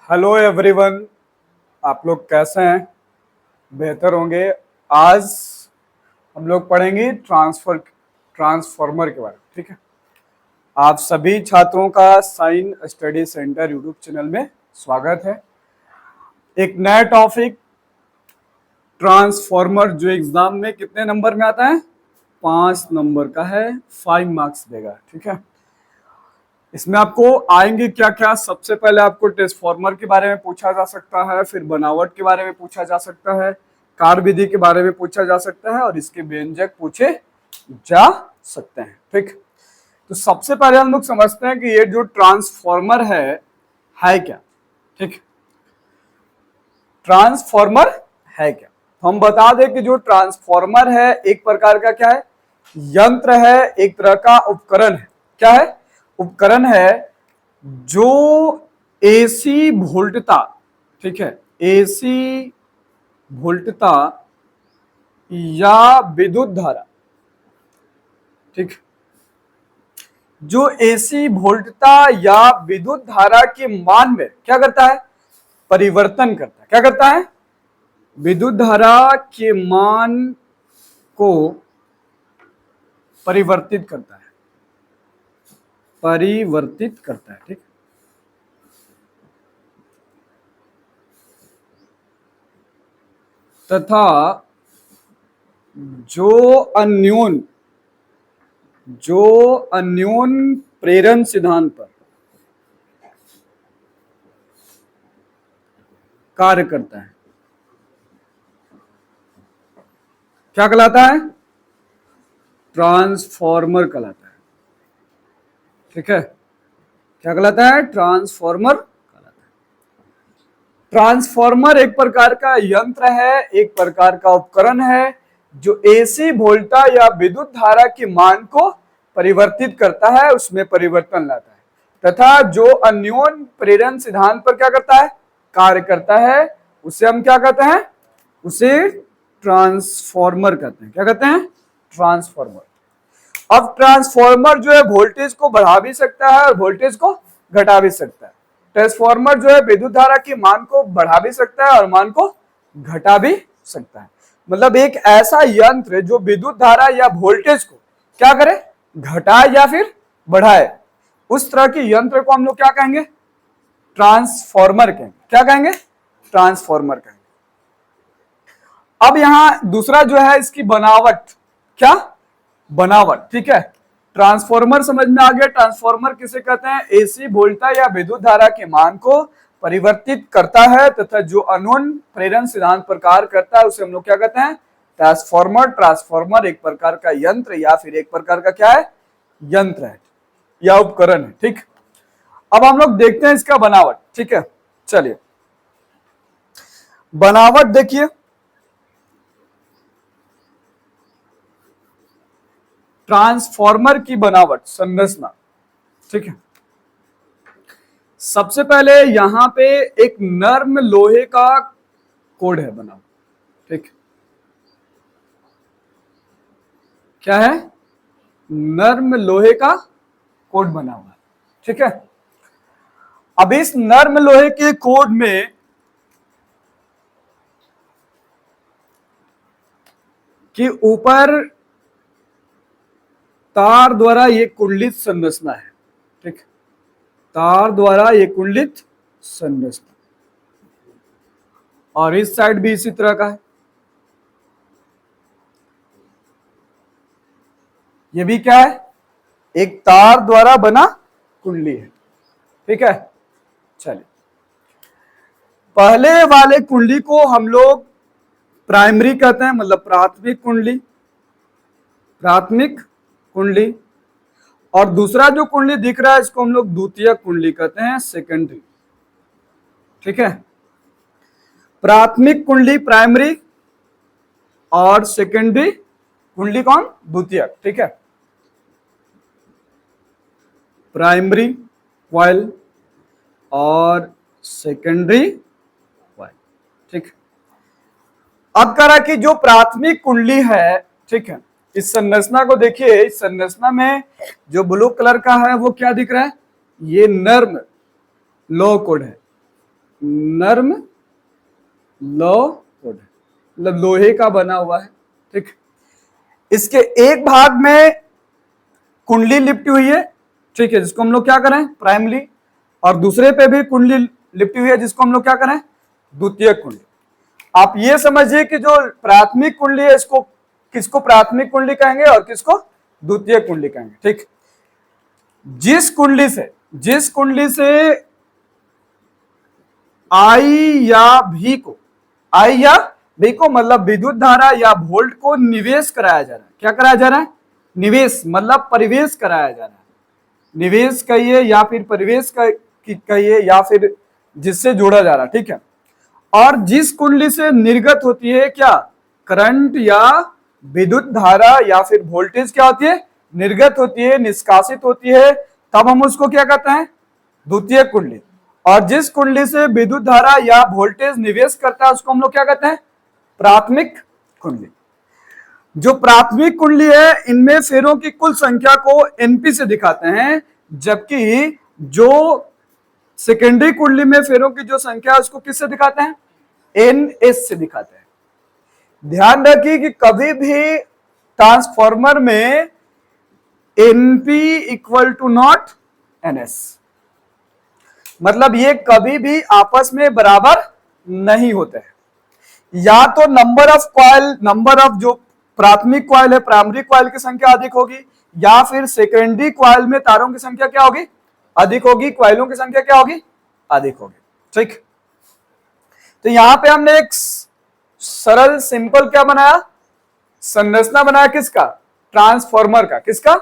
Hello everyone, आप लोग कैसे हैं? बेहतर होंगे। आज हम लोग पढ़ेंगे ट्रांसफॉर्मर के बारे में। ठीक है, आप सभी छात्रों का sign study centre YouTube channel में स्वागत है। एक नया टॉपिक ट्रांसफॉर्मर जो एग्जाम में कितने नंबर में आता है? 5 नंबर का है, 5 मार्क्स देगा। ठीक है, इसमें आपको आएंगे क्या क्या? सबसे पहले आपको ट्रांसफॉर्मर के बारे में पूछा जा सकता है, फिर बनावट के बारे में पूछा जा सकता है, कार्य विधि के बारे में पूछा जा सकता है और इसके व्यंजक पूछे जा सकते हैं। ठीक, तो सबसे पहले हम लोग समझते हैं कि ये जो ट्रांसफॉर्मर है क्या। ठीक, ट्रांसफॉर्मर है क्या? तो हम बता दें कि जो ट्रांसफॉर्मर है एक प्रकार का क्या है? यंत्र है, एक तरह का उपकरण है। क्या है? उपकरण है जो एसी वोल्टता, ठीक है, एसी वोल्टता या विद्युत धारा, ठीक, जो एसी वोल्टता या विद्युत धारा के मान में क्या करता है? परिवर्तन करता है। क्या करता है? विद्युत धारा के मान को परिवर्तित करता है, परिवर्तित करता है। ठीक, तथा जो अन्योन प्रेरण सिद्धांत पर कार्य करता है, क्या कहलाता है? ट्रांसफॉर्मर कहलाता है। ठीक है, क्या कहलाता है? ट्रांसफॉर्मर कहलाता है। ट्रांसफॉर्मर एक प्रकार का यंत्र है, एक प्रकार का उपकरण है जो एसी वोल्टा या विद्युत धारा के मान को परिवर्तित करता है, उसमें परिवर्तन लाता है, तथा जो अन्योन प्रेरण सिद्धांत पर क्या करता है? कार्य करता है। उसे हम क्या कहते हैं? उसे ट्रांसफॉर्मर कहते हैं। क्या कहते हैं? ट्रांसफॉर्मर। अब ट्रांसफॉर्मर जो है वोल्टेज को बढ़ा भी सकता है और वोल्टेज को घटा भी सकता है। ट्रांसफॉर्मर जो है विद्युत धारा के मान को बढ़ा भी सकता है और मान को घटा भी सकता है। मतलब एक ऐसा यंत्र जो विद्युत धारा या वोल्टेज को क्या करे? घटाए या फिर बढ़ाए, उस तरह के यंत्र को हम लोग क्या कहेंगे? ट्रांसफॉर्मर कहेंगे। क्या कहेंगे? ट्रांसफॉर्मर कहेंगे। अब यहां दूसरा जो है इसकी बनावट, क्या बनावट, ठीक है। ट्रांसफॉर्मर समझ में आ गया। ट्रांसफॉर्मर किसे कहते हैं? एसी वोल्टा या विद्युत धारा के मान को परिवर्तित करता है तथा जो अन्योन प्रेरण सिद्धांत पर कार्य करता है उसे हम लोग क्या कहते हैं? ट्रांसफॉर्मर। ट्रांसफॉर्मर एक प्रकार का यंत्र या फिर एक प्रकार का क्या है? यंत्र है या उपकरण है। ठीक, अब हम लोग देखते हैं इसका बनावट। ठीक है, चलिए बनावट देखिए। ट्रांसफॉर्मर की बनावट, संरचना। ठीक है, सबसे पहले यहां पे एक नर्म लोहे का कोड है बना। ठीक, क्या है? नर्म लोहे का कोड बना हुआ है। ठीक है, अब इस नर्म लोहे के कोड में कि ऊपर तार द्वारा ये कुंडलित संरचना है। ठीक, तार द्वारा ये कुंडलित संरचना, और इस साइड भी इसी तरह का है। ये भी क्या है? एक तार द्वारा बना कुंडली है। ठीक है, चलिए पहले वाले कुंडली को हम लोग प्राइमरी कहते हैं, मतलब प्राथमिक कुंडली, प्राथमिक कुंडली। और दूसरा जो कुंडली दिख रहा है इसको हम लोग द्वितीयक कुंडली कहते हैं, सेकेंडरी। ठीक है, प्राथमिक कुंडली प्राइमरी और सेकेंडरी कुंडली कौन? द्वितीयक। ठीक है, प्राइमरी कॉइल और सेकेंडरी कॉइल। ठीक, अब कह रहा कि जो प्राथमिक कुंडली है, ठीक है, इस संरचना को देखिए। इस संरचना में जो ब्लू कलर का है वो क्या दिख रहा है? ये नर्म लोह कोड है। नर्म लोह, मतलब लोहे का बना हुआ है, ठीक। इसके एक भाग में कुंडली लिपटी हुई है, ठीक है, जिसको हम लोग क्या करें, प्राइमरी, और दूसरे पे भी कुंडली लिपटी हुई है, जिसको हम लोग क्या करें, द्वितीय कुंडली। आप ये समझिए कि जो प्राथमिक कुंडली है, इसको किसको प्राथमिक कुंडली कहेंगे और किसको द्वितीय कुंडली कहेंगे, ठीक। जिस कुंडली से आई या भी को मतलब विद्युत धारा या वोल्ट को निवेश कराया जा रहा है। क्या कराया जा रहा है, निवेश मतलब परिवेश कराया जा रहा है, निवेश कहिए या फिर परिवेश कहिए या फिर जिससे जोड़ा जा रहा है, ठीक है। और जिस कुंडली से निर्गत होती है क्या, करंट या विद्युत धारा या फिर वोल्टेज क्या होती है, निर्गत होती है, निष्कासित होती है, तब हम उसको क्या कहते हैं, द्वितीय कुंडली। और जिस कुंडली से विद्युत धारा या वोल्टेज निवेश करता है उसको हम लोग क्या कहते हैं, प्राथमिक कुंडली। जो प्राथमिक कुंडली है इनमें फेरों की कुल संख्या को एनपी से दिखाते हैं, जबकि जो सेकेंडरी कुंडली में फेरों की जो संख्या है उसको किससे दिखाते हैं, एनएस से दिखाते हैं। ध्यान रखिए कि कभी भी ट्रांसफार्मर में NP equal to not NS, मतलब ये कभी भी आपस में बराबर नहीं होते हैं। या तो नंबर ऑफ जो प्राथमिक कॉइल है, प्राइमरी कॉइल की संख्या अधिक होगी, या फिर सेकेंडरी कॉइल में तारों की संख्या क्या होगी, अधिक होगी, कॉइलों की संख्या क्या होगी, अधिक होगी, ठीक। तो यहां पे हमने एक सरल सिंपल क्या बनाया, संरचना बनाया, किसका, ट्रांसफार्मर का। किसका,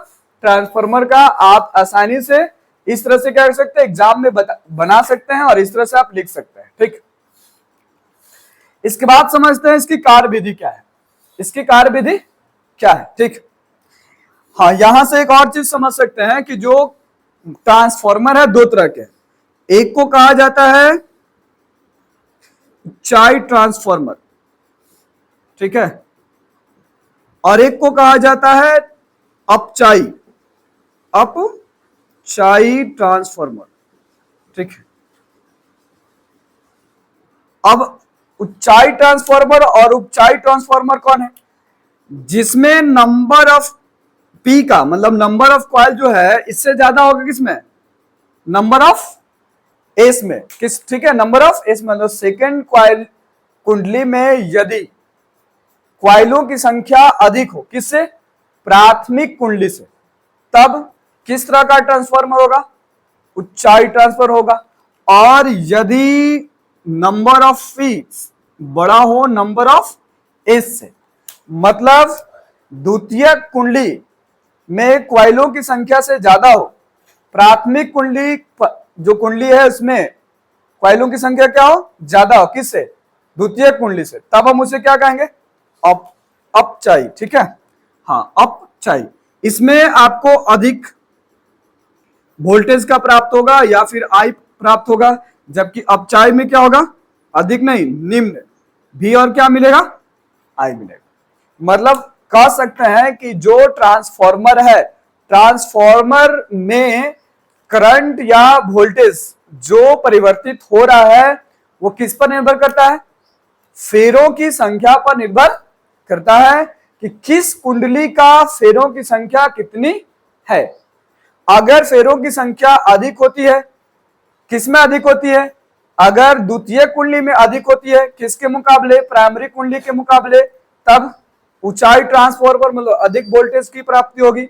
ट्रांसफार्मर का। आप आसानी से इस तरह से क्या कर सकते हैं, एग्जाम में बना सकते हैं और इस तरह से आप लिख सकते हैं, ठीक। इसके बाद समझते हैं इसकी कार्यविधि क्या है, इसकी कार्यविधि क्या है, ठीक। हाँ, यहां से एक और चीज समझ सकते हैं कि जो ट्रांसफार्मर है दो तरह के, एक को कहा जाता है ऊंचाई ट्रांसफार्मर, ठीक है, और एक को कहा जाता है अपचाई ट्रांसफार्मर, ठीक है। अब ऊंचाई ट्रांसफार्मर और उपचाई ट्रांसफार्मर कौन है, जिसमें नंबर ऑफ पी का मतलब नंबर ऑफ कॉइल जो है इससे ज्यादा होगा, किसमें, नंबर ऑफ एस में, किस, ठीक है, नंबर ऑफ एस में, मतलब सेकेंड कॉइल कुंडली में यदि कॉइलों की संख्या अधिक हो, किससे, प्राथमिक कुंडली से, तब किस तरह का ट्रांसफार्मर होगा, ऊंचाई ट्रांसफर होगा। और यदि नंबर ऑफ पी बड़ा हो नंबर ऑफ एस से, मतलब द्वितीय कुंडली में कॉइलों की संख्या से ज्यादा हो, प्राथमिक कुंडली जो कुंडली है उसमें कॉइलों की संख्या क्या हो, ज्यादा हो, किससे, द्वितीय कुंडली से, तब हम उसे क्या कहेंगे, अपचाई, ठीक है। हाँ, अपचाई, इसमें आपको अधिक वोल्टेज का प्राप्त होगा या फिर आई प्राप्त होगा, जबकि अपचाई में क्या होगा, अधिक नहीं, निम्न, भी और क्या मिलेगा, आई मिलेगा। मतलब कह सकते हैं कि जो ट्रांसफार्मर है, ट्रांसफार्मर में करंट या वोल्टेज जो परिवर्तित हो रहा है वो किस पर निर्भर करता है, फेरों की संख्या पर निर्भर करता है कि किस कुंडली का फेरों की संख्या कितनी है। अगर फेरों की संख्या अधिक होती है, किसमें अधिक होती है, अगर द्वितीय कुंडली में अधिक होती है, किसके मुकाबले, प्राइमरी कुंडली के मुकाबले, तब ऊंचाई ट्रांसफार्मर मतलब अधिक वोल्टेज की प्राप्ति होगी।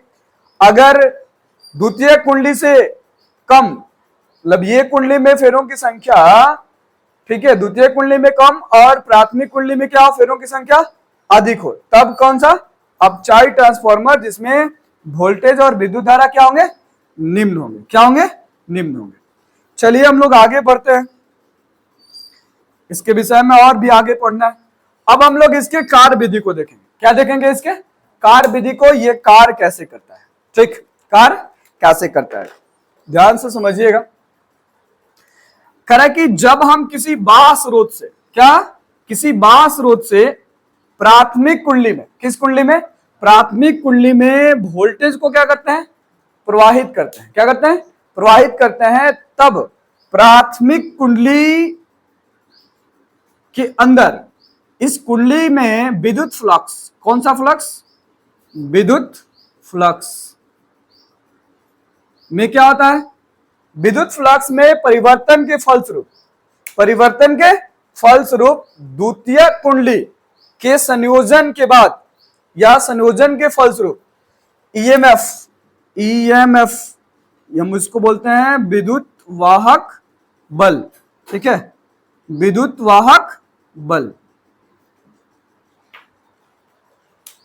अगर द्वितीय कुंडली से कम, मतलब ये कुंडली में फेरों की संख्या, ठीक है, द्वितीय कुंडली में कम और प्राथमिक कुंडली में क्या हो, फेरों की संख्या अधिक हो, तब कौन सा, अपचाई ट्रांसफार्मर, जिसमें वोल्टेज और विद्युत धारा क्या होंगे, निम्न होंगे, क्या होंगे, निम्न होंगे। चलिए हम लोग आगे बढ़ते हैं, इसके विषय में और भी आगे पढ़ना है। अब हम लोग इसके कार्य विधि को देखेंगे। क्या देखेंगे, इसके कार्य विधि को, ये कार्य कैसे करता है, ठीक, कार्य कैसे करता है, ध्यान से समझिएगा। करें कि जब हम किसी बाह्य स्रोत से, क्या, किसी बाह्य स्रोत से प्राथमिक कुंडली में, किस कुंडली में, प्राथमिक कुंडली में वोल्टेज को क्या करते हैं, प्रवाहित करते हैं, क्या करते हैं, प्रवाहित करते हैं, तब प्राथमिक कुंडली के अंदर इस कुंडली में विद्युत फ्लक्स, कौन सा फ्लक्स, विद्युत फ्लक्स में क्या होता है, विद्युत फ्लक्स में परिवर्तन के फलस्वरूप, परिवर्तन के फलस्वरूप द्वितीय कुंडली के संयोजन के बाद या संयोजन के फलस्वरूप ईएमएफ, ईएमएफ हम इसको बोलते हैं विद्युत वाहक बल, ठीक है, विद्युत वाहक बल,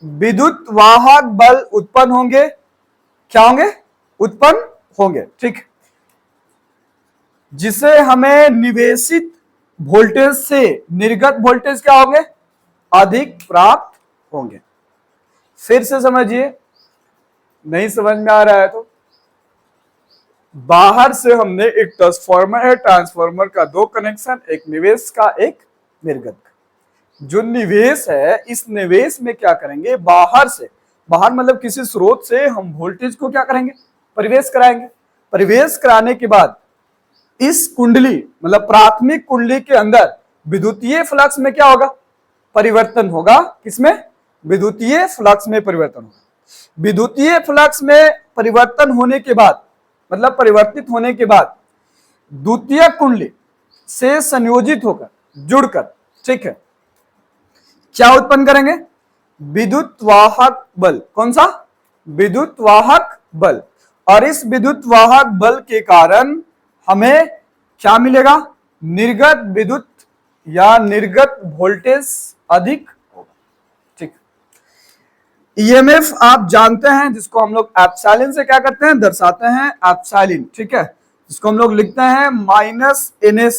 विद्युत वाहक बल उत्पन्न होंगे, क्या होंगे, उत्पन्न होंगे, ठीक, जिसे हमें निवेशित वोल्टेज से निर्गत वोल्टेज क्या होंगे, अधिक प्राप्त होंगे। फिर से समझिए, नहीं समझ में आ रहा है तो बाहर से हमने एक ट्रांसफार्मर है, ट्रांसफार्मर का दो कनेक्शन, एक निवेश का एक निर्गत का। जो निवेश है इस निवेश में क्या करेंगे, बाहर से, बाहर मतलब किसी स्रोत से हम वोल्टेज को क्या करेंगे, परिवेश कराएंगे। परिवेश कराने के बाद इस कुंडली मतलब प्राथमिक कुंडली के अंदर विद्युतीय फ्लक्स में क्या होगा, परिवर्तन होगा, किसमें, विद्युतीय फ्लक्स में परिवर्तन होगा। विद्युतीय फ्लक्स में परिवर्तन होने के बाद मतलब परिवर्तित होने के बाद द्वितीय कुंडली से संयोजित होकर जुड़कर, ठीक है, क्या उत्पन्न करेंगे, विद्युत वाहक बल, कौन सा, विद्युत वाहक बल। और इस विद्युत वाहक बल के कारण हमें क्या मिलेगा, निर्गत विद्युत या निर्गत वोल्टेज अधिक होगा, ठीक। ईएमएफ आप जानते हैं, जिसको हम लोग एप्सिलॉन से क्या करते हैं, दर्शाते हैं, एप्सिलॉन, ठीक है, जिसको हम लोग लिखते हैं minus NS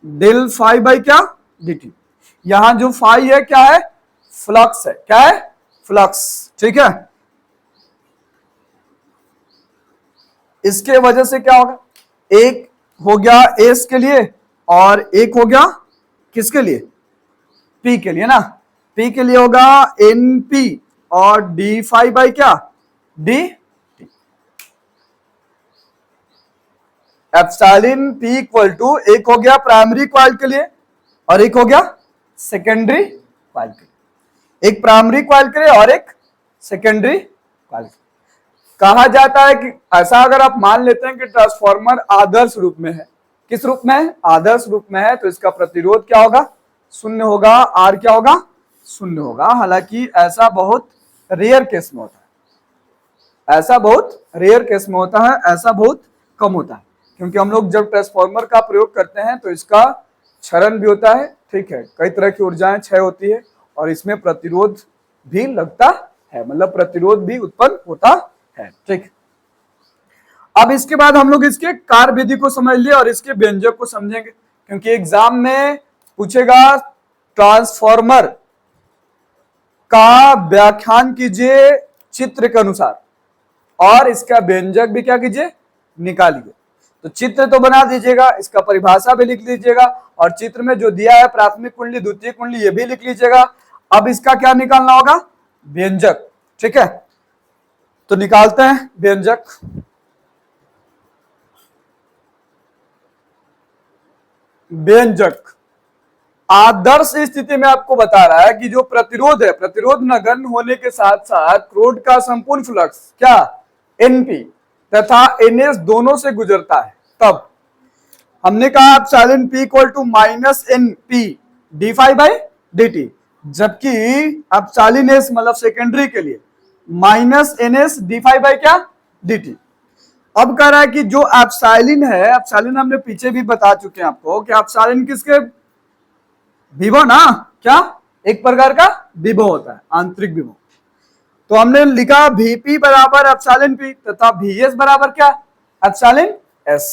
del phi by क्या, dt। यहां जो फाई है क्या है, फ्लक्स है, क्या है, फ्लक्स, ठीक है। इसके वजह से क्या होगा, एक हो गया एस के लिए और एक हो गया किसके लिए, पी के लिए ना, पी के लिए होगा NP और डी फाई बाई क्या, d, epsilon P equal to, एक हो गया प्राइमरी कॉइल के लिए और एक हो गया सेकेंडरी कॉइल के लिए, एक प्राइमरी कॉइल के लिए और एक सेकेंडरी कॉइल। कहा जाता है कि ऐसा अगर आप मान लेते हैं कि ट्रांसफार्मर आदर्श रूप में है, किस रूप में है, आदर्श रूप में है, तो इसका प्रतिरोध क्या होगा, शून्य होगा, आर क्या होगा, शून्य होगा। हालांकि ऐसा बहुत रेयर केस में होता है, ऐसा बहुत रेयर केस में होता है, ऐसा बहुत कम होता है, क्योंकि हम लोग जब ट्रांसफार्मर का प्रयोग करते हैं तो इसका क्षरण भी होता है, ठीक है, कई तरह की ऊर्जाएं क्षय होती है और इसमें प्रतिरोध भी लगता है, मतलब प्रतिरोध भी उत्पन्न होता है, ठीक। अब इसके बाद हम लोग इसके कार्य विधि को समझ लिए और इसके व्यंजक को समझेंगे, क्योंकि एग्जाम में पूछेगा ट्रांसफार्मर का व्याख्यान कीजिए चित्र के अनुसार और इसका व्यंजक भी क्या कीजिए, निकालिए। तो चित्र तो बना दीजिएगा, इसका परिभाषा भी लिख लीजिएगा और चित्र में जो दिया है प्राथमिक कुंडली द्वितीय कुंडली ये भी लिख लीजिएगा। अब इसका क्या निकालना होगा, व्यंजक, ठीक है, तो निकालते हैं व्यंजक। व्यंजक आदर्श स्थिति में आपको बता रहा है कि जो प्रतिरोध है, प्रतिरोध नगण्य होने के साथ साथ रोड का संपूर्ण फ्लक्स क्या, NP तथा NS दोनों से गुजरता है, तब हमने कहा epsilon P equal to minus NP d phi by dt, जबकि एप्सिलॉन S मतलब सेकेंडरी के लिए minus NS d phi by क्या, dt। अब कह रहा है कि जो एप्सिलॉन है, एप्सिलॉन हमने पीछे भी बता चुके हैं आपको कि एप्सिलॉन किसके, विभव ना, क्या, एक प्रकार का विभव होता है, आंतरिक विभव। तो हमने लिखा Vp बराबर एप्सिलॉन P तथा Vs बराबर क्या, एप्सिलॉन S।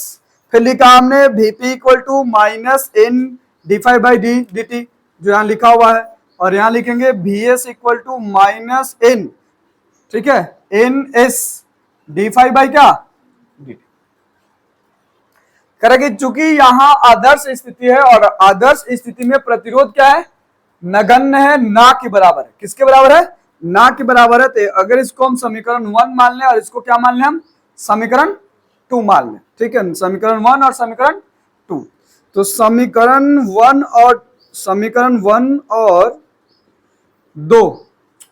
फिर लिखा हमने Vp equal to minus N d phi by d dt, जो यहाँ लिखा हुआ है, और यहाँ लिखेंगे Vs equal to minus N, ठीक है, NS डी फाई बाई क्या, dt। करेंगे, चूंकि यहाँ आदर्श स्थिति है और आदर्श स्थिति में प्रतिरोध क्या है, नगण्य है, ना के बराबर है, किसके बराबर है, ना के बराबर है। तो अगर इसको हम समीकरण 1 मान लें और इसको क्या मान लें, हम समीकरण 2 मान लें, ठीक है, समीकरण 1 और समीकरण 2। तो समीकरण 1 और समीकरण 1 और 2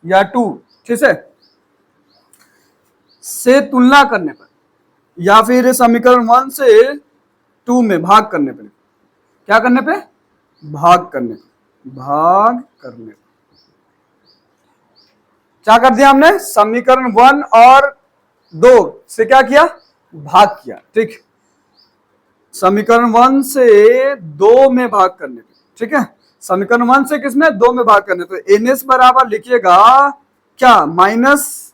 या 2, ठीक है, से तुलना करने पर या फिर समीकरण 1 से 2 में भाग करने पर, क्या करने पे, भाग करने पे, भाग करने पे, क्या कर दिया हमने, समीकरण 1 और 2 से क्या किया, भाग किया, ठीक। समीकरण 1 से 2 में भाग करने पे, ठीक है, समीकरण 1 से किसमें, 2 में भाग करने पे, एन एस बराबर लिखिएगा क्या, minus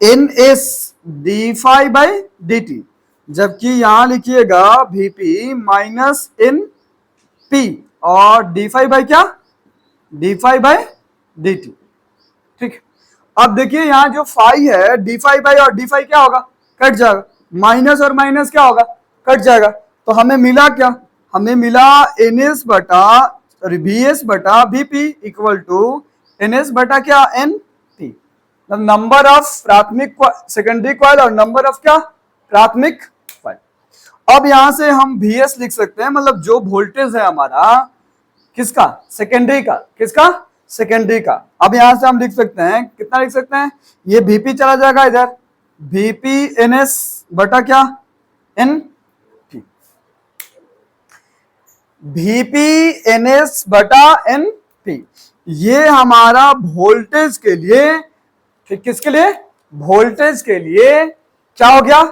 N S d phi by d t, जबकि यहां लिखिएगा वीपी माइनस एन पी और डी फाई बाई क्या, d phi by d t, ठीक। अब देखिए यहां जो फाई है, डी फाई बाई और डी फाई क्या होगा, कट जाएगा, माइनस और माइनस क्या होगा, कट जाएगा, तो हमें मिला क्या, हमें मिला एन एस बटा वी एस बटा VP equal to N S बटा क्या, एन पी, नंबर ऑफ प्राथमिक सेकेंडरी कॉइल और नंबर ऑफ क्या, प्राथमिक कॉइल। अब यहां से हम वी एस लिख सकते हैं, मतलब जो वोल्टेज है हमारा किसका, सेकेंडरी का, किसका, सेकेंडरी का। अब यहां से हम लिख सकते हैं, कितना लिख सकते हैं, ये वीपी चला जाएगा इधर, वीपी एन एस बटा क्या, N P, VP N S बटा एन पी, ये हमारा वोल्टेज के लिए, ठीक, किसके लिए, वोल्टेज के लिए क्या हो गया,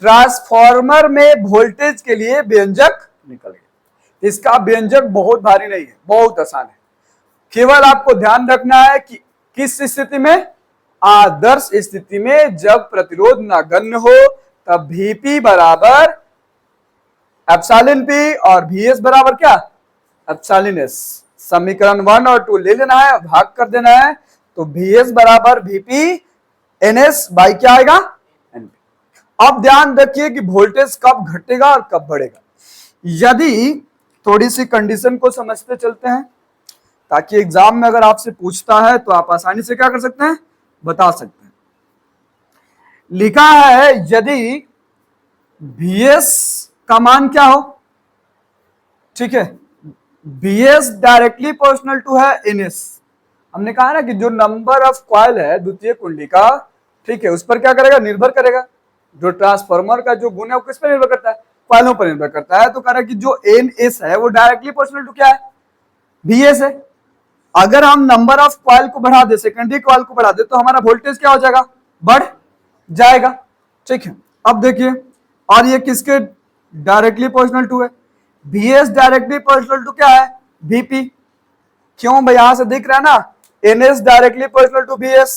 ट्रांसफार्मर में वोल्टेज के लिए व्यंजक निकल गया। इसका व्यंजक बहुत भारी नहीं है, बहुत आसान है, केवल आपको ध्यान रखना है कि किस स्थिति में, आदर्श स्थिति में, जब प्रतिरोध नगण्य हो तब Vp बराबर एप्सिलॉन P और Vs बराबर क्या, एप्सिलॉन S। समीकरण 1 और 2 ले लेना है, भाग कर देना है, तो Vs बराबर Vp NS बाई क्या आएगा, NP। अब ध्यान रखिए कि वोल्टेज कब घटेगा और कब बढ़ेगा। यदि थोड़ी सी कंडीशन को समझते चलते हैं, ताकि एग्जाम में अगर आपसे पूछता है तो आप आसानी से क्या कर सकते हैं, बता सकते हैं। लिखा है यदि Vs का मान क्या हो, ठीक है, Vs डायरेक्टली प्रोपोर्शनल टू है NS। हमने कहा ना कि जो नंबर ऑफ कॉइल है द्वितीय कुंडली का, ठीक है, उस पर क्या करेगा, निर्भर करेगा। जो ट्रांसफार्मर का जो गुण है वो किस पर निर्भर करता है, कॉइलों पर निर्भर करता है। तो कह रहा है कि जो NS है वो डायरेक्टली प्रोपोर्शनल टू क्या है, Vs है। अगर हम नंबर ऑफ कॉइल को बढ़ा दे, सेकेंडरी कॉइल को बढ़ा दे, तो हमारा वोल्टेज क्या हो जाएगा, बढ़ जाएगा, ठीक है। अब देखिए, और ये किसके डायरेक्टली प्रोपोर्शनल टू है, Vs डायरेक्टली प्रोपोर्शनल टू क्या है, Vp। क्यों भाई, यहां से दिख रहा है ना, NS directly proportional to Vs,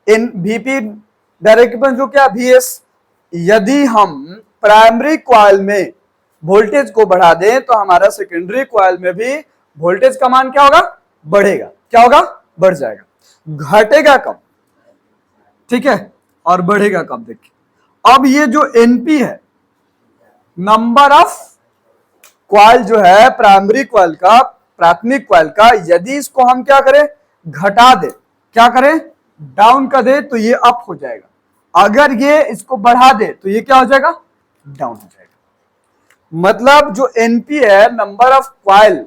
Vp directly proportional to क्या, Vs। यदि हम प्राइमरी कॉइल में वोल्टेज को बढ़ा दें तो हमारा सेकेंडरी कॉइल में भी वोल्टेज का मान क्या होगा, बढ़ेगा, क्या होगा, बढ़ जाएगा। घटेगा कब, ठीक है, और बढ़ेगा कब, देखिए। अब ये जो एनपी है, नंबर ऑफ कॉइल जो है प्राइमरी कॉइल का, प्राथमिक कॉइल का, यदि इसको हम क्या करें, घटा दे, क्या करें, डाउन कर दे, तो ये अप हो जाएगा। अगर ये इसको बढ़ा दे तो ये क्या हो जाएगा, डाउन हो जाएगा। मतलब जो एनपी है, नंबर ऑफ कॉइल,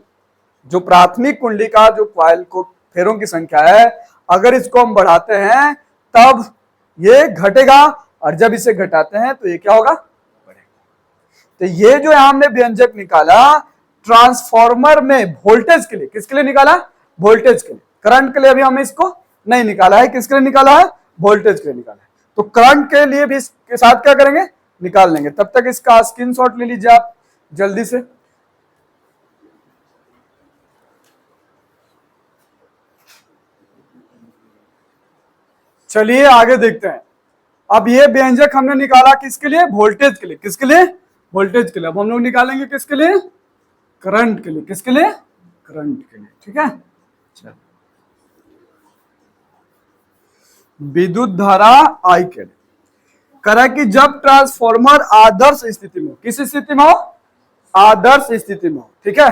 जो प्राथमिक कुंडली का जो कॉइल को फेरों की संख्या है, अगर इसको हम बढ़ाते हैं तब ये घटेगा, और जब इसे घटाते हैं तो ये क्या होगा, बढ़ेगा। तो ये जो हमने व्यंजक निकाला ट्रांसफार्मर में वोल्टेज के लिए, किसके लिए निकाला, वोल्टेज के लिए। करंट के लिए अभी हमने इसको नहीं निकाला है, किसके लिए निकाला है, वोल्टेज के लिए निकाला है। तो करंट के लिए भी इसके साथ क्या करेंगे, निकाल लेंगे। तब तक इसका स्क्रीनशॉट ले लीजिए आप जल्दी से। चलिए आगे देखते हैं। अब ये व्यंजक हमने निकाला किसके लिए, वोल्टेज के लिए, किसके लिए, वोल्टेज के लिए। अब हम लोग निकालेंगे किसके लिए, करंट के लिए, किसके लिए, करंट के लिए, ठीक है। चलो, विद्युत धारा आई के लिए करा कि जब ट्रांसफार्मर आदर्श स्थिति में हो, किस स्थिति में हो, आदर्श स्थिति में हो, ठीक है,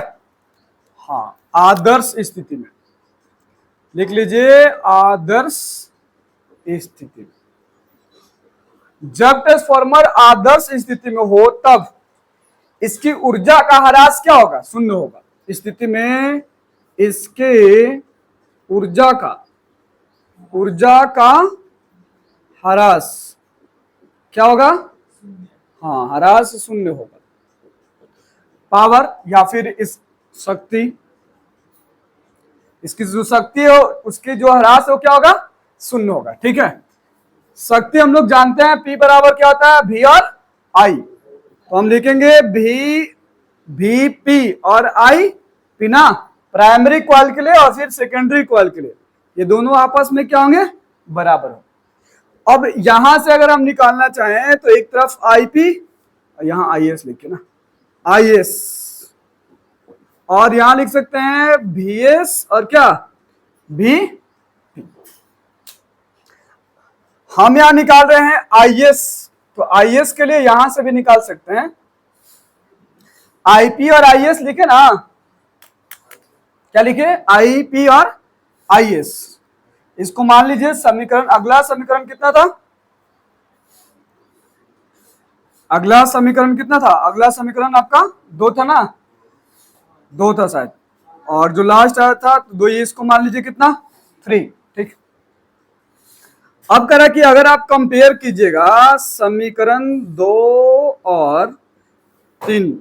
हाँ, आदर्श स्थिति में लिख लीजिए, आदर्श स्थिति में। जब ट्रांसफार्मर आदर्श स्थिति में हो तब इसकी ऊर्जा का ह्रास क्या होगा, शून्य होगा। स्थिति में इसके ऊर्जा का ह्रास क्या होगा? हाँ, ह्रास शून्य होगा। पावर या फिर इस शक्ति, इसकी जो शक्ति हो उसकी जो ह्रास हो क्या होगा? शून्य होगा। ठीक है, शक्ति हम लोग जानते हैं P बराबर क्या होता है? V और I। तो हम लिखेंगे VP और IP ना, प्राइमरी कॉइल के लिए और फिर सेकेंडरी कॉइल के लिए, ये दोनों आपस में क्या होंगे? बराबर हो। अब यहां से अगर हम निकालना चाहें तो एक तरफ IP, यहां IS लिखे ना, IS, और यहां लिख सकते हैं VS और क्या? VP। हम यहां निकाल रहे हैं IS, तो IS के लिए यहां से भी निकाल सकते हैं। IP और IS लिखे ना, क्या लिखे? IP और IS। इसको मान लीजिए समीकरण, अगला समीकरण कितना था? अगला समीकरण कितना था? अगला समीकरण आपका 2 था ना, 2 था शायद, और जो लास्ट आया था 2, ये इसको मान लीजिए कितना? 3। ठीक, अब करा कि अगर आप कंपेयर कीजिएगा समीकरण 2 और 3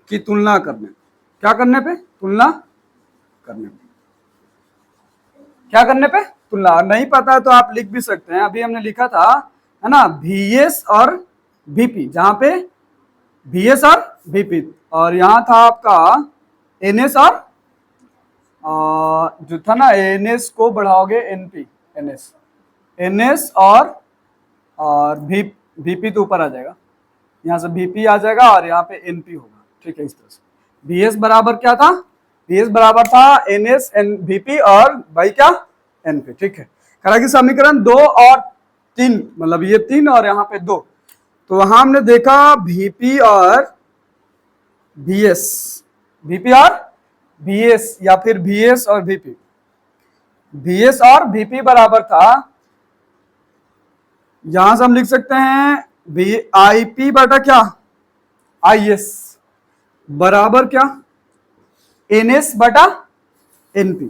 की तुलना करने, क्या करने पे? तुलना करने पे, क्या करने पे? तुलना। नहीं पता तो आप लिख भी सकते हैं, अभी हमने लिखा था है ना, VS और VP, जहां पे VS और VP, और यहां था आपका NS और जो था ना, NS को बढ़ाओगे NP, NS और VP तो ऊपर आ जाएगा, यहाँ से VP आ जाएगा और यहाँ पे NP होगा। ठीक है, इस तरह से VS बराबर क्या था? VS बराबर था NS VP और बाई क्या? NP। ठीक है, हालांकि समीकरण 2 और 3, मतलब ये 3 और यहाँ पे 2, तो वहां हमने देखा VP और VS, VP और VS या फिर VS और VP, VS और VP बराबर था, यहां से हम लिख सकते हैं IP बटा क्या? IS बराबर क्या? NS बटा NP।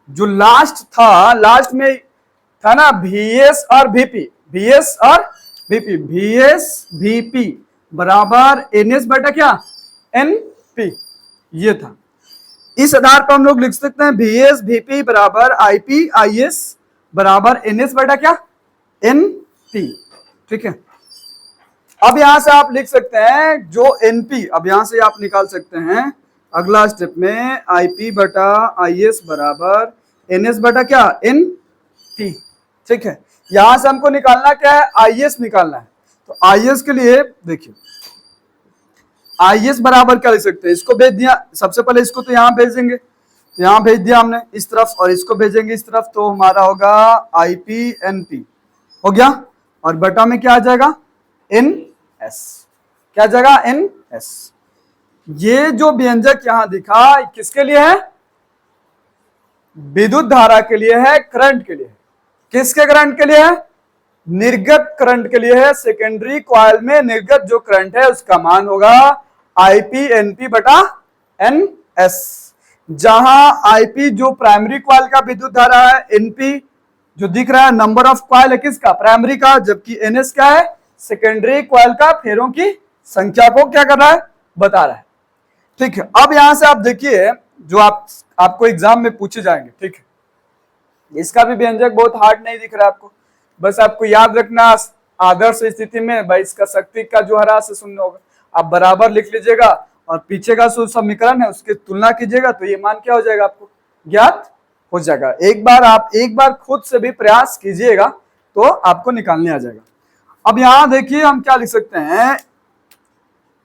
जो लास्ट था, लास्ट में था ना VS और VP, VS और VP, VS VP बराबर NS बटा क्या? NP, ये था। इस आधार पर हम लोग लिख सकते हैं VS VP बराबर IP IS बराबर NS बटा क्या? NP। ठीक है, अब यहां से आप लिख सकते हैं जो NP, अब यहां से आप निकाल सकते हैं अगला स्टेप में IP बटा IS बराबर NS बटा क्या? NP। ठीक है, यहां से हमको निकालना क्या है? IS निकालना है। तो IS के लिए देखिए, IS बराबर क्या लिख सकते हैं? इसको भेज दिया, सबसे पहले इसको तो यहां भेजेंगे, तो यहां भेज दिया हमने इस तरफ, और इसको भेजेंगे इस तरफ, तो हमारा होगा IP NP हो गया, और बटा में क्या आ जाएगा? NS। क्या जाएगा? NS। ये जो व्यंजक यहां दिखा किसके लिए है? विद्युत धारा के लिए है, करंट के लिए है। किसके करंट के लिए है? निर्गत करंट के लिए है। सेकेंडरी कॉइल में निर्गत जो करंट है उसका मान होगा IP NP बटा NS, जहां IP जो प्राइमरी कॉइल का विद्युत धारा है, NP जो दिख रहा है नंबर ऑफ कॉइल है किसका? प्राइमरी का, जबकि NS क्या है? सेकेंडरी कॉइल का फेरों की संख्या को क्या कर रहा है? बता रहा है। ठीक है, अब यहां से आप देखिए जो आपको एग्जाम में पूछे जाएंगे। ठीक है, इसका भी व्यंजक बहुत हार्ड नहीं दिख रहा है आपको, बस आपको याद रखना आदर्श स्थिति में भाई इसका शक्ति का जो ह्रास से शून्य होगा, आप बराबर लिख लीजिएगा और पीछे का जो समीकरण है उसकी तुलना कीजिएगा, तो ये मान क्या हो जाएगा? आपको ज्ञात हो जाएगा। एक बार खुद से भी प्रयास कीजिएगा तो आपको निकालने आ जाएगा। अब यहां देखिए हम क्या लिख सकते हैं,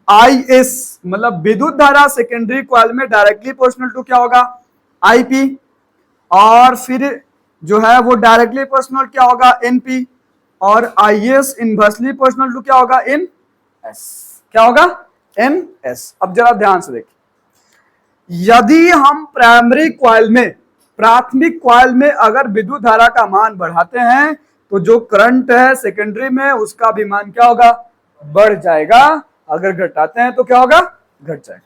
IS मतलब विद्युत धारा सेकेंडरी कॉइल में डायरेक्टली प्रोपोर्शनल टू क्या होगा? IP, और फिर जो है वो डायरेक्टली प्रोपोर्शनल क्या होगा? NP, और IS इनवर्सली प्रोपोर्शनल टू क्या होगा? NS। क्या होगा? NS। अब जरा ध्यान से देखिए, यदि हम प्राइमरी कॉइल में, प्राथमिक कॉइल में अगर विद्युत धारा का मान बढ़ाते हैं तो जो करंट है सेकेंडरी में उसका भी मान क्या होगा? बढ़ जाएगा। अगर घटाते हैं तो क्या होगा? घट जाएगा।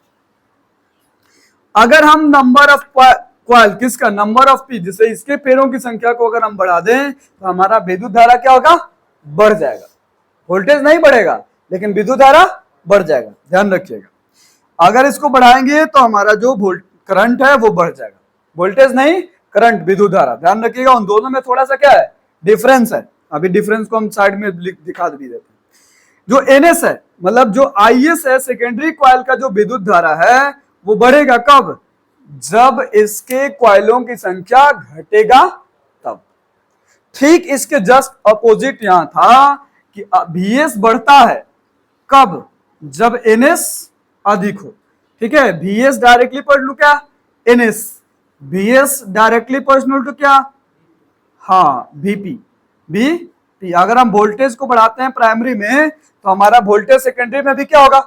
अगर हम नंबर ऑफ कॉइल, किसका, नंबर ऑफ पी, जैसे इसके पेड़ों की संख्या को अगर हम बढ़ा दें तो हमारा विद्युत धारा क्या होगा, बढ़ जाएगा। वोल्टेज नहीं बढ़ेगा लेकिन विद्युत धारा बढ़ जाएगा, ध्यान रखिएगा। अगर इसको बढ़ाएंगे तो हमारा जो करंट है वो बढ़ जाएगा, वोल्टेज नहीं करंट, विद्युत धारा, ध्यान रखिएगा। उन दोनों में थोड़ा सा क्या है, डिफरेंस है। अभी डिफरेंस को हम साइड में दिखा भी देते हैं। जो एनएस है, मतलब जो आईएस है, सेकेंडरी कॉइल का जो विद्युत धारा है वो बढ़ेगा कब, जब इसके कॉइलों की संख्या घटेगा तब। ठीक इसके जस्ट अपोजिट यहां था कि VS बढ़ता है कब, जब NS अधिक हो। ठीक है, VS डायरेक्टली पढ़ लू क्या, NS, VS directly personal to क्या, हाँ VP, VP। अगर हम वोल्टेज को बढ़ाते हैं प्राइमरी में तो हमारा वोल्टेज सेकेंडरी में भी क्या होगा,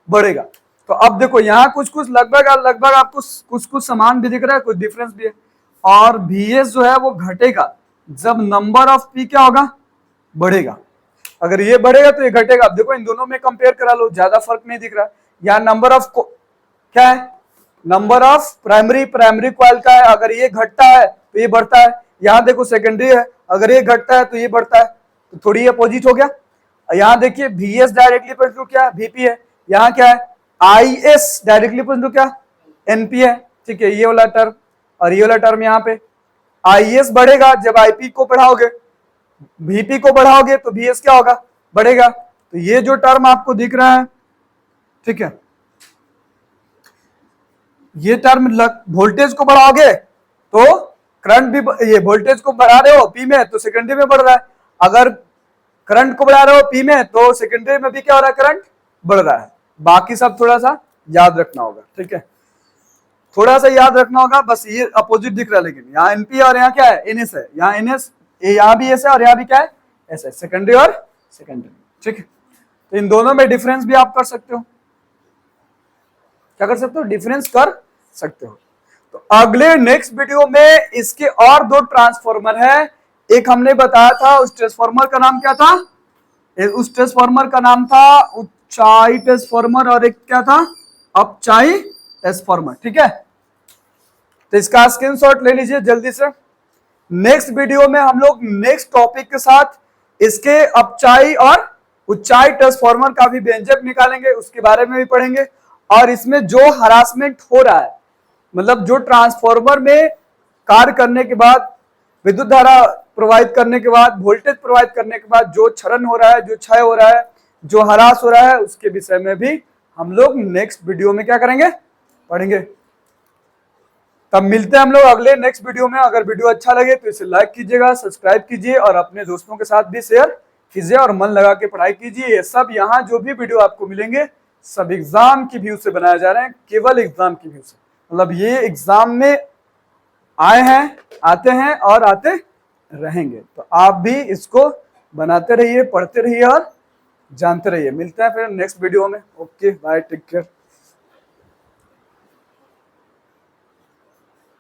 बढ़ेगा। तो अब देखो यहाँ कुछ कुछ लगभग आपको कुछ कुछ समान भी दिख रहा है, कुछ डिफरेंस भी है। और VS जो है वो घटेगा जब नंबर ऑफ P क्या होगा, बढ़ेगा। अगर ये बढ़ेगा तो ये घटेगा। अब देखो इन दोनों में कंपेयर करा लो, ज्यादा फर्क नहीं दिख रहा। यहाँ नंबर ऑफ क्या है, नंबर ऑफ प्राइमरी कॉइल का है, अगर ये घटता है तो ये बढ़ता है। यहाँ देखो सेकेंडरी है, अगर ये घटता है तो ये बढ़ता है, तो थोड़ी अपोजिट हो गया। यहाँ देखिए VS डायरेक्टली पर क्या है, VP है। यहाँ क्या है, IS डायरेक्टली पर क्या, NP है। ठीक है, ये वाला टर्म और ये वाला टर्म यहाँ पे। IS बढ़ेगा जब IP को बढ़ाओगे, VP को बढ़ाओगे तो VS क्या होगा, बढ़ेगा। तो ये जो टर्म आपको दिख रहा है, ठीक है, ये टर्म वोल्टेज को बढ़ाओगे तो करंट भी, ये वोल्टेज को बढ़ा रहे हो P में तो सेकेंडरी में बढ़ रहा है। अगर करंट को बढ़ा रहे हो P में तो सेकेंडरी में भी क्या हो रहा है, करंट बढ़ रहा है। बाकी सब थोड़ा सा याद रखना होगा। ठीक है, थोड़ा सा याद रखना होगा, बस ये अपोजिट दिख रहा है, लेकिन यहाँ NP और यहाँ क्या है, NS है। यहाँ NS, यहाँ भी ऐसा और यहाँ भी क्या है, ऐसा, सेकेंडरी और सेकेंडरी। ठीक है, तो इन दोनों में डिफरेंस भी आप कर सकते हो, क्या कर सकते हो, डिफरेंस कर सकते हो। तो अगले नेक्स्ट वीडियो में इसके और दो ट्रांसफॉर्मर है। एक हमने बताया था, उस ट्रांसफॉर्मर का नाम क्या था, उस ट्रांसफॉर्मर का नाम था ऊंचाई ट्रांसफॉर्मर, और एक क्या था, अपचाई ट्रांसफॉर्मर। ठीक है, तो इसका स्क्रीनशॉट ले लीजिए जल्दी से। नेक्स्ट वीडियो में हम लोग नेक्स्ट टॉपिक के साथ इसके अपचाई और ऊंचाई ट्रांसफॉर्मर का भी व्यंजक निकालेंगे, उसके बारे में भी पढ़ेंगे। और इसमें जो हरासमेंट हो रहा है, मतलब जो ट्रांसफॉर्मर में कार्य करने के बाद, विद्युत धारा प्रोवाइड करने के बाद, वोल्टेज प्रोवाइड करने के बाद जो क्षरण हो रहा है, जो क्षय हो रहा है, जो ह्रास हो रहा है, उसके विषय में भी हम लोग नेक्स्ट वीडियो में क्या करेंगे, पढ़ेंगे। तब मिलते हैं हम लोग अगले नेक्स्ट वीडियो में। अगर वीडियो अच्छा लगे तो इसे लाइक कीजिएगा, सब्सक्राइब कीजिए और अपने दोस्तों के साथ भी शेयर कीजिए और मन लगा के पढ़ाई कीजिए। ये सब यहाँ जो भी वीडियो आपको मिलेंगे सब एग्जाम की व्यू से बनाए जा रहे हैं, केवल एग्जाम की व्यू से। मतलब ये एग्जाम में आए हैं, आते हैं और आते रहेंगे। तो आप भी इसको बनाते रहिए, पढ़ते रहिए और जानते रहिए। मिलते हैं फिर नेक्स्ट वीडियो में। Okay, bye, take care.